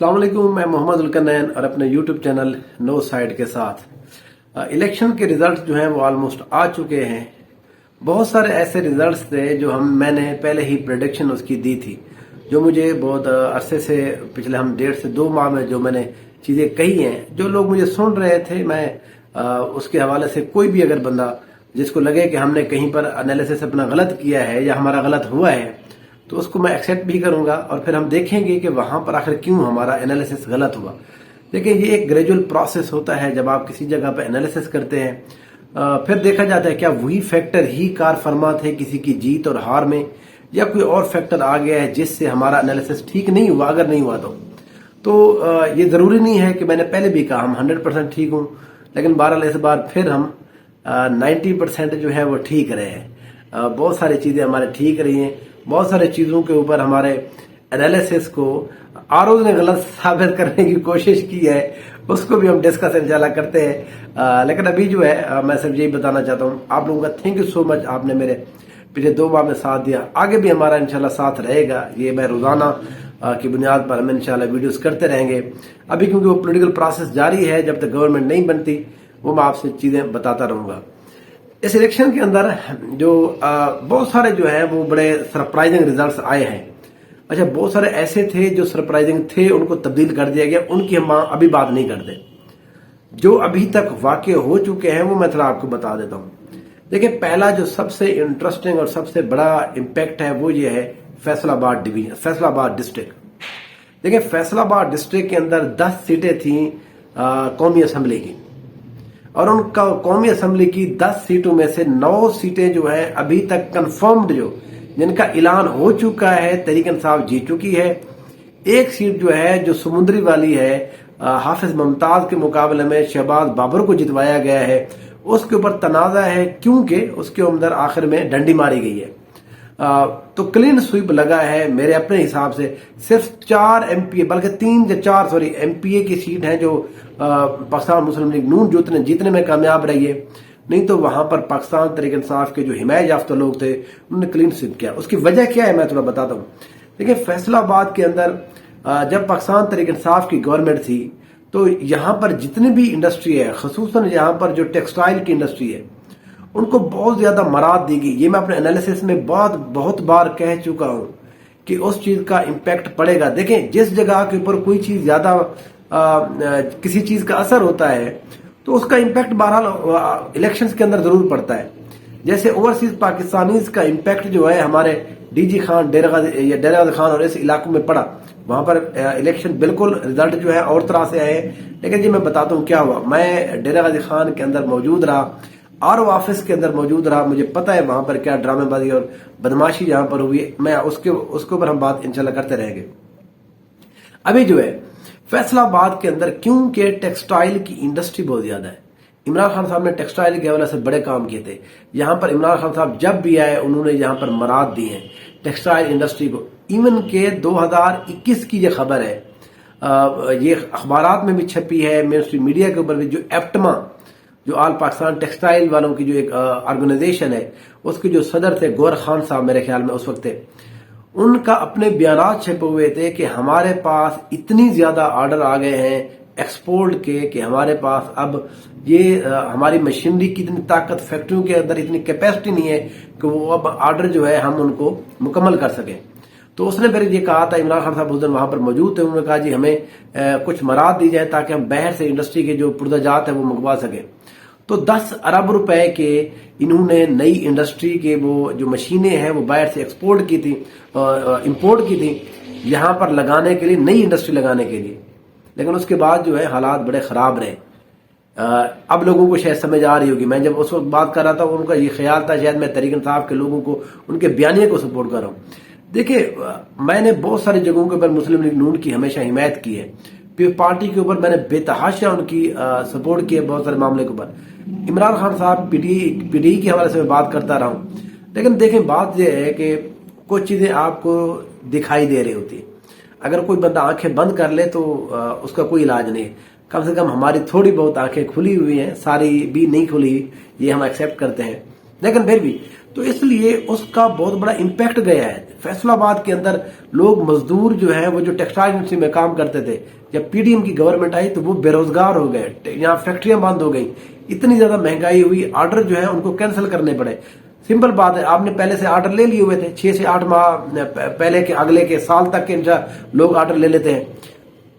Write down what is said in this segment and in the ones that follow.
अस्सलाम वालेकुम, मैं मोहम्मद उल्कनैन और अपने यूट्यूब चैनल नो साइड के साथ इलेक्शन के रिजल्ट जो हैं वो ऑलमोस्ट आ चुके हैं। बहुत सारे ऐसे रिजल्ट्स थे जो मैंने पहले ही प्रेडिक्शन उसकी दी थी, जो मुझे बहुत अरसे से पिछले 1.5 से 2 माह में जो मैंने चीज़ें कही हैं, जो लोग मुझे सुन रहे थे, मैं उसके हवाले से कोई भी अगर बंदा जिसको लगे कि हमने कहीं पर एनालिसिस अपना गलत किया है या हमारा गलत हुआ है तो उसको मैं एक्सेप्ट भी करूंगा और फिर हम देखेंगे कि वहां पर आखिर क्यों हमारा एनालिसिस गलत हुआ। देखिए, ये एक ग्रेजुअल प्रोसेस होता है। जब आप किसी जगह पर एनालिसिस करते हैं फिर देखा जाता है क्या वही फैक्टर ही कार फरमा थे किसी की जीत और हार में, या कोई और फैक्टर आ गया है जिससे हमारा एनालिसिस ठीक नहीं हुआ। अगर नहीं हुआ तो ये जरूरी नहीं है कि मैंने पहले भी कहा हम 100% ठीक हूं, लेकिन बहरहाल इस बार फिर हम 90% जो है वो ठीक रहे हैं। बहुत सारी चीजें हमारे ठीक रही हैं। बहुत सारे चीजों के ऊपर हमारे एनालिसिस को आरोज ने गलत साबित करने की कोशिश की है, उसको भी हम डिस्कस इंशाल्लाह करते हैं। लेकिन अभी जो है मैं सिर्फ यही बताना चाहता हूँ आप लोगों का थैंक यू सो मच। आपने मेरे पिछले 2 माह में साथ दिया, आगे भी हमारा इंशाल्लाह साथ रहेगा। ये मैं रोजाना की बुनियाद पर हम इंशाल्लाह वीडियोस करते रहेंगे। अभी क्योंकि वो पॉलिटिकल प्रोसेस जारी है, जब तक गवर्नमेंट नहीं बनती वो मैं आपसे चीजें बताता रहूंगा। इस इलेक्शन के अंदर जो बहुत सारे जो है वो बड़े सरप्राइजिंग रिजल्ट्स आए हैं। अच्छा, बहुत सारे ऐसे थे जो सरप्राइजिंग थे, उनको तब्दील कर दिया गया, उनकी हम अभी बात नहीं करते। जो अभी तक वाकई हो चुके हैं वो मैं थोड़ा आपको बता देता हूं। देखिए, पहला जो सबसे इंटरेस्टिंग और सबसे बड़ा इम्पैक्ट है वो ये है फैसलाबाद डिवीजन, फैसलाबाद डिस्ट्रिक्ट। देखिए, फैसलाबाद डिस्ट्रिक्ट के अंदर 10 सीटें थी कौमी असम्बली की, और उनका कौमी असम्बली की 10 सीटों में से 9 सीटें जो है अभी तक कंफर्म्ड, जो जिनका ऐलान हो चुका है, तहरीक इंसाफ जीत चुकी है। एक सीट जो है जो समुद्री वाली है, हाफिज मुमताज के मुकाबले में शहबाज बाबर को जितवाया गया है, उसके ऊपर तनाजा है क्योंकि उसके अंदर आखिर में डंडी मारी गई है। तो क्लीन स्वीप लगा है मेरे अपने हिसाब से। सिर्फ 4 एमपीए, बल्कि 3 या 4 एमपीए की सीट है जो पाकिस्तान मुस्लिम लीग नून जीतने में कामयाब रही है। नहीं तो वहां पर पाकिस्तान तहरीक इंसाफ के जो हिमायत याफ्ता लोग थे उन्होंने क्लीन स्वीप किया। उसकी वजह क्या है मैं थोड़ा बताता हूँ। देखिए, फैसलाबाद के अंदर जब पाकिस्तान तहरीक इंसाफ की गवर्नमेंट थी तो यहाँ पर जितनी भी इंडस्ट्री है, खसूसन यहाँ पर जो टेक्सटाइल की इंडस्ट्री है, उनको बहुत ज्यादा मराद दी गई। ये मैं अपने एनालिसिस में बहुत बार कह चुका हूं कि उस चीज का इम्पैक्ट पड़ेगा। देखें, जिस जगह के ऊपर कोई चीज ज्यादा किसी चीज का असर होता है तो उसका इम्पैक्ट बहरहाल इलेक्शंस के अंदर जरूर पड़ता है। जैसे ओवरसीज पाकिस्तानीज का इम्पैक्ट जो है हमारे डीजी खान, डेरा गाजी खान और इस इलाकों में पड़ा, वहां पर इलेक्शन बिल्कुल रिजल्ट जो है और तरह से आए। लेकिन जी मैं बताता हूँ क्या हुआ। मैं डेरा गाजी खान के अंदर मौजूद रहा, आरओ ऑफिस के अंदर मौजूद रहा, मुझे पता है वहां पर क्या ड्रामेबाजी और बदमाशी जहां पर हुई। मैं उसके ऊपर हम बात इंशाल्लाह करते रहेंगे। अभी जो है फैसलाबाद के अंदर क्योंकि टेक्सटाइल की इंडस्ट्री बहुत ज्यादा है, इमरान खान साहब ने टेक्सटाइल के हवाले से बड़े काम किए थे। यहां पर इमरान खान साहब जब भी आए उन्होंने यहां पर मराद दी है टेक्सटाइल इंडस्ट्री को। इवन के 2021 की ये खबर है, ये अखबारात में भी छपी है, मेन स्ट्रीम मीडिया के ऊपर भी, जो एप्टमा, जो आल पाकिस्तान टेक्सटाइल वालों की जो एक ऑर्गेनाइजेशन है, उसके जो सदर थे गौर खान साहब मेरे ख्याल में उस वक्त थे, उनका अपने बयानात छपे हुए थे कि हमारे पास इतनी ज्यादा ऑर्डर आ गए हैं एक्सपोर्ट के कि हमारे पास अब ये हमारी मशीनरी की इतनी ताकत, फैक्ट्रियों के अंदर इतनी कैपेसिटी नहीं है कि वो अब ऑर्डर जो है हम उनको मुकम्मल कर सकें। तो उसने फिर ये कहा था, इमरान खान साहब उस दिन वहां पर मौजूद थे, उन्होंने कहा जी हमें कुछ मराद दी जाए ताकि हम बाहर से इंडस्ट्री के जो पुर्जाजात है वो मंगवा सके। तो 10 अरब रुपए के इन्होंने नई इंडस्ट्री के वो जो मशीनें हैं वो बाहर से एक्सपोर्ट की थी, इंपोर्ट की थी यहां पर लगाने के लिए, नई इंडस्ट्री लगाने के लिए। लेकिन उसके बाद जो है हालात बड़े खराब रहे। अब लोगों को शायद समझ आ रही होगी। मैं जब उस वक्त बात कर रहा था उनका ये ख्याल था शायद मैं तहरीक इंसाफ के लोगों को, उनके बयानिए को सपोर्ट कर रहा हूं। देखिए, मैंने बहुत सारी जगहों के ऊपर मुस्लिम लीग नून की हमेशा हिमायत की है, पार्टी के ऊपर मैंने बेतहाशा उनकी सपोर्ट की है बहुत सारे मामले के ऊपर। इमरान खान साहब पीटीआई के हवाले से मैं बात करता रहा हूं। लेकिन देखें, बात यह है कि कुछ चीजें आपको दिखाई दे रही होती, अगर कोई बंदा आंखें बंद कर ले तो उसका कोई इलाज नहीं है। कम से कम हमारी थोड़ी बहुत आंखें खुली हुई हैं, सारी भी नहीं खुली, ये हम एक्सेप्ट करते हैं। लेकिन फिर भी تو اس لیے اس کا بہت بڑا امپیکٹ گیا ہے. فیصل آباد کے اندر لوگ مزدور جو ہیں وہ جو ٹیکسٹائل انڈسٹری میں کام کرتے تھے، جب پی ڈی ایم کی گورنمنٹ آئی تو وہ بے روزگار ہو گئے، یہاں فیکٹریاں بند ہو گئیں، اتنی زیادہ مہنگائی ہوئی، آرڈر جو ہے ان کو کینسل کرنے پڑے. سمپل بات ہے، آپ نے پہلے سے آرڈر لے لیے ہوئے تھے، 6 سے 8 ماہ پہلے کے اگلے کے سال تک کے لوگ آرڈر لے لیتے ہیں.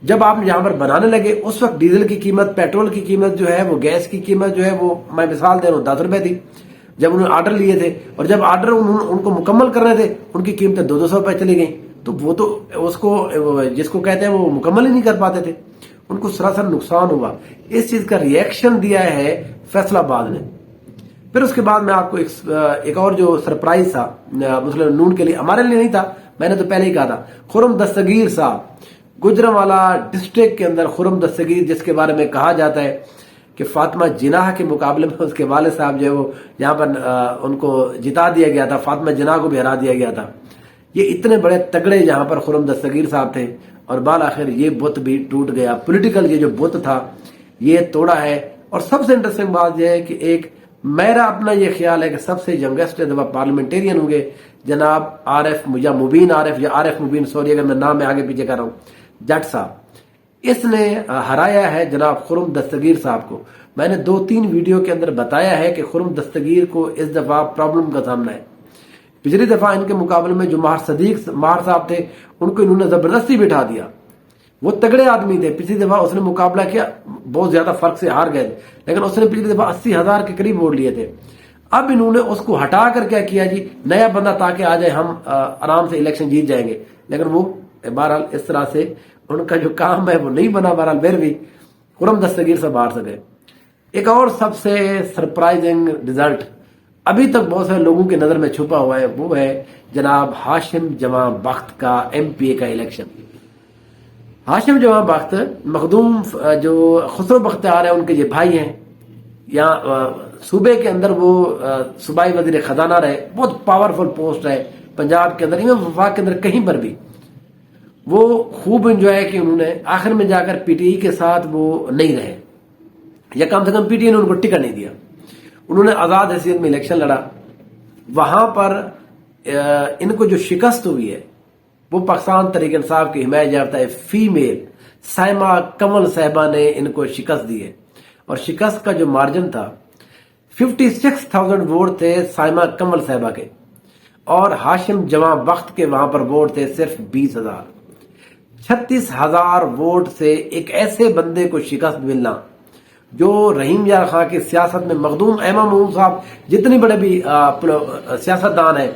جب آپ یہاں پر بنانے لگے اس وقت ڈیزل کی قیمت، پیٹرول کی قیمت جو ہے، وہ گیس کی قیمت جو ہے، وہ میں مثال دے رہا ہوں 10 روپے تھی جب انہوں نے آرڈر لیے تھے، اور جب آرڈر ان کو مکمل کرنے تھے ان کی قیمتیں 200 روپے چلی گئیں. تو وہ تو اس کو جس کو کہتے ہیں وہ مکمل ہی نہیں کر پاتے تھے، ان کو سراسر نقصان ہوا. اس چیز کا ریئیکشن دیا ہے فیصل آباد نے. پھر اس کے بعد میں آپ کو ایک اور جو سرپرائز تھا مسلم نون کے لیے، ہمارے لیے نہیں تھا، میں نے تو پہلے ہی کہا تھا، خرم دستگیر صاحب، گجرانوالہ ڈسٹرکٹ کے اندر خرم دستگیر، جس کے بارے میں کہا جاتا ہے کہ فاطمہ جناح کے مقابلے میں اس کے والد صاحب جو ہے وہ یہاں پر ان کو جتا دیا گیا تھا، فاطمہ جناح کو بھی ہرا دیا گیا تھا. یہ اتنے بڑے تگڑے یہاں پر خرم دستگیر صاحب تھے، اور بالآخر یہ بت بھی ٹوٹ گیا. پولیٹیکل یہ جو بت تھا یہ توڑا ہے. اور سب سے انٹرسٹنگ بات یہ ہے کہ ایک میرا اپنا یہ خیال ہے کہ سب سے ینگسٹ پارلیمنٹیرین ہوں گے جناب آر ایف یا مبین سوری اگر میں نام میں آگے پیچھے کر رہا ہوں، جٹ صاحب. اس نے ہرایا ہے جناب خرم دستگیر صاحب کو. میں نے 2-3 ویڈیو کے اندر بتایا ہے کہ خرم دستگیر کو اس دفعہ پرابلم کا سامنا ہے. پچھلی دفعہ ان کے مقابلے میں جو ماہر صاحب تھے ان کو انہوں نے زبردستی بٹھا دیا، وہ تگڑے آدمی تھے. پچھلی دفعہ اس نے مقابلہ کیا، بہت زیادہ فرق سے ہار گئے، لیکن اس نے پچھلی دفعہ 80,000 کے قریب ووٹ لیے تھے. اب انہوں نے اس کو ہٹا کر کیا کیا جی، نیا بندہ تاکہ آ جائے، ہم آرام سے الیکشن جیت جائیں گے. لیکن وہ بہرحال اس طرح سے ان کا جو کام ہے وہ نہیں بنا. بہرحال پھر بھی خرم دستگیر سے باہر سکے. ایک اور سب سے سرپرائزنگ رزلٹ ابھی تک بہت سارے لوگوں کی نظر میں چھپا ہوا ہے، وہ ہے جناب ہاشم جمع بخت کا MP کا الیکشن. ہاشم جمع بخت مخدوم جو خسرو بختیار ہے ان کے یہ بھائی ہیں. یہاں صوبے کے اندر وہ صوبائی وزیر خزانہ رہے، بہت پاورفل پوسٹ ہے پنجاب کے اندر، ایون وفاق کے اندر کہیں پر بھی وہ خوب انجوائے کہ انہوں نے آخر میں جا کر PTI کے ساتھ وہ نہیں رہے، یا کم سے کم PTI نے ان کو ٹکٹ نہیں دیا. انہوں نے آزاد حیثیت میں الیکشن لڑا. وہاں پر ان کو جو شکست ہوئی ہے وہ پاکستان تحریک انصاف کی حمایت یافتہ فیمیل سائمہ کمل صاحبہ نے ان کو شکست دی ہے. اور شکست کا جو مارجن تھا 56,000 ووٹ تھے سائمہ کمل صاحبہ کے، اور ہاشم جمع بخت کے وہاں پر ووٹ تھے صرف 20,000. 36,000 ووٹ سے ایک ایسے بندے کو شکست ملنا جو رحیم یار خان کی سیاست میں مخدوم احمد محمود صاحب جتنی بڑے بھی سیاست دان ہیں،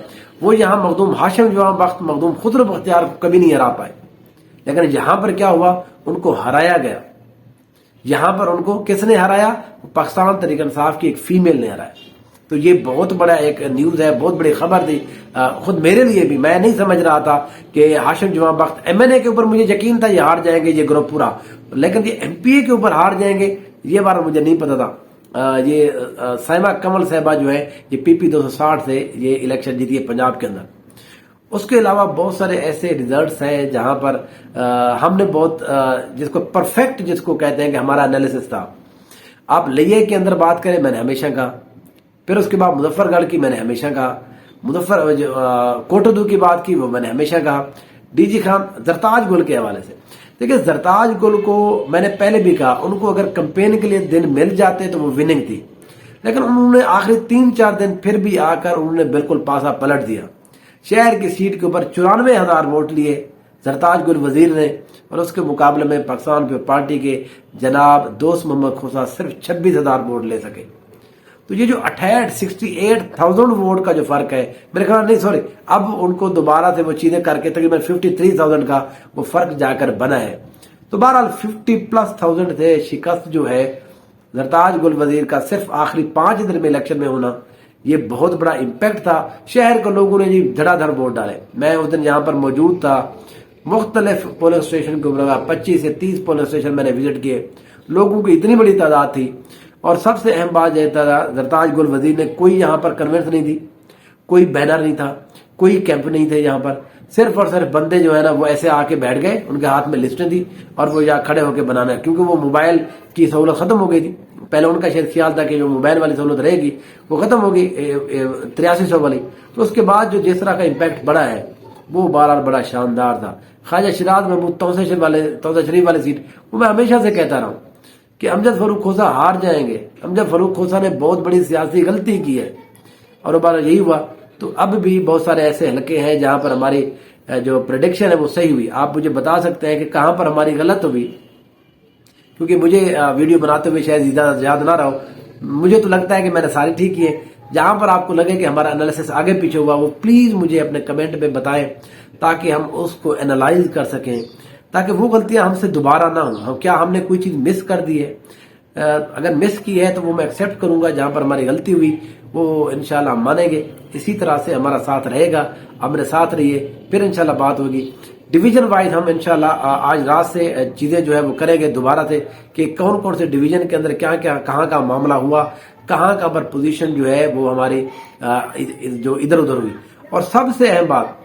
وہ یہاں مخدوم ہاشم جمع بخت، مخدوم خسرو بختیار کو کبھی نہیں ہرا پائے. لیکن یہاں پر کیا ہوا، ان کو ہرایا گیا. یہاں پر ان کو کس نے ہرایا؟ پاکستان تحریک انصاف کی ایک فیمیل نے ہرایا. تو یہ بہت بڑا ایک نیوز ہے، بہت بڑی خبر تھی خود میرے لیے بھی. میں نہیں سمجھ رہا تھا کہ ہاشم جمع بخت MNA کے اوپر مجھے یقین تھا یہ ہار جائیں گے یہ گروپ پورا، لیکن یہ MPA کے اوپر ہار جائیں گے یہ بار مجھے نہیں پتا تھا. یہ سائمہ کمل صاحبہ جو ہے یہ PP 260 سے یہ الیکشن جیتی ہے پنجاب کے اندر. اس کے علاوہ بہت سارے ایسے ریزلٹس ہیں جہاں پر ہم نے بہت جس کو پرفیکٹ جس کو کہتے ہیں کہ ہمارا انالیسس تھا. آپ لیے کے اندر بات کریں، میں نے ہمیشہ کہا. پھر اس کے بعد مظفر گڑھ کی میں نے ہمیشہ کہا، کوٹدو کی بات کی وہ میں نے ہمیشہ کہا. DG خان زرتاج گل کے حوالے سے دیکھیں، زرتاج گل کو میں نے پہلے بھی کہا ان کو اگر کمپین کے لیے دن مل جاتے تو وہ وننگ تھی، لیکن انہوں نے آخری 3-4 دن پھر بھی آ کر انہوں نے بالکل پاسا پلٹ دیا. شہر کی سیٹ کے اوپر 94,000 ووٹ لیے زرتاج گل وزیر نے، اور اس کے مقابلے میں پاکستان پیپلز پارٹی کے جناب دوست محمد کھوسا صرف 26,000 ووٹ لے سکے. تو یہ جو 68,000 ووٹ کا جو فرق ہے، میرے خیال نہیں سوری اب ان کو دوبارہ سے وہ چیزیں کر کے تقریباً 53,000 کا وہ فرق جا کر بنا ہے. تو بہرحال 50,000+ سے شکست جو ہے زرتاج گل وزیر کا صرف آخری 5 دن میں الیکشن میں ہونا، یہ بہت بڑا امپیکٹ تھا. شہر کے لوگوں نے جی دھڑا دھڑ ووٹ ڈالے. میں اس دن یہاں پر موجود تھا، مختلف پولنگ اسٹیشن کو لگا 25 سے 30 پولنگ اسٹیشن میں نے وزٹ کیے. لوگوں کی اتنی بڑی تعداد تھی، اور سب سے اہم بات یہ تھا زرتاج گل وزیر نے کوئی یہاں پر کنوینس نہیں دی، کوئی بینر نہیں تھا، کوئی کیمپ نہیں تھے. یہاں پر صرف اور صرف بندے جو ہے نا وہ ایسے آ کے بیٹھ گئے، ان کے ہاتھ میں لسٹیں تھی اور وہ یہاں کھڑے ہو کے بنانا ہے، کیونکہ وہ موبائل کی سہولت ختم ہو گئی تھی. पहले उनका शायद ख्याल था कि जो मोबाइल वाली सहूलत रहेगी वो खत्म होगी 8300 वाली, तो उसके बाद जो जिस तरह का इम्पैक्ट बड़ा है वो बहरहाल बड़ा शानदार था। ख्वाजा शिराज महमूद तौसा शरीफ वाली सीट, वो मैं हमेशा से कहता रहा हूँ कि अमजद फरूक खोसा हार जाएंगे। अमजद फरूक खोसा ने बहुत बड़ी सियासी गलती की है और बार यही हुआ। तो अब भी बहुत सारे ऐसे हलके हैं जहां पर हमारी जो प्रेडिक्शन है वो सही हुई। आप मुझे बता सकते हैं कि कहां पर हमारी गलत हुई, क्योंकि मुझे वीडियो बनाते हुए शायद ज्यादा याद ना रहा हो। मुझे तो लगता है कि मैंने सारी ठीक की है। जहां पर आपको लगे कि हमारा एनालिसिस आगे पीछे हुआ, वो प्लीज मुझे अपने कमेंट में बताएं ताकि हम उसको एनालाइज कर सकें, ताकि वो गलतियां हमसे दोबारा ना हो। क्या हमने कोई चीज मिस कर दी है? अगर मिस की है तो वो मैं एक्सेप्ट करूंगा। जहां पर हमारी गलती हुई वो इंशाल्लाह हम मानेंगे। इसी तरह से हमारा साथ रहेगा, हमारे साथ रहिए, फिर इंशाल्लाह बात होगी। डिवीजन वाइज हम इंशाल्लाह आज रात से चीजें जो है वो करेंगे दोबारा से कि कौन कौन से डिवीजन के अंदर क्या क्या कहाँ का मामला हुआ, कहाँ पर पोजीशन जो है वो हमारी जो इधर उधर हुई। और सबसे अहम बात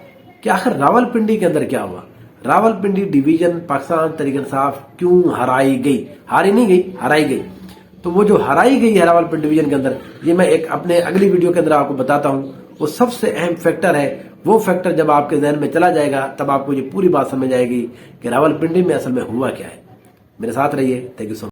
कि आखिर रावलपिंडी के अंदर क्या हुआ। रावलपिंडी डिवीजन पाकिस्तान तहरीक इंसाफ क्यों हराई गई? हारी नहीं गई, हराई गई। तो वो जो हराई गई है रावलपिंडी डिवीजन के अंदर, ये मैं एक अपने अगली वीडियो के अंदर आपको बताता हूँ। वो सबसे अहम फैक्टर है। वो फैक्टर जब आपके जहन में चला जाएगा तब आपको ये पूरी बात समझ आएगी कि रावलपिंडी में असल में हुआ क्या है। मेरे साथ रहिए। Thank you so much.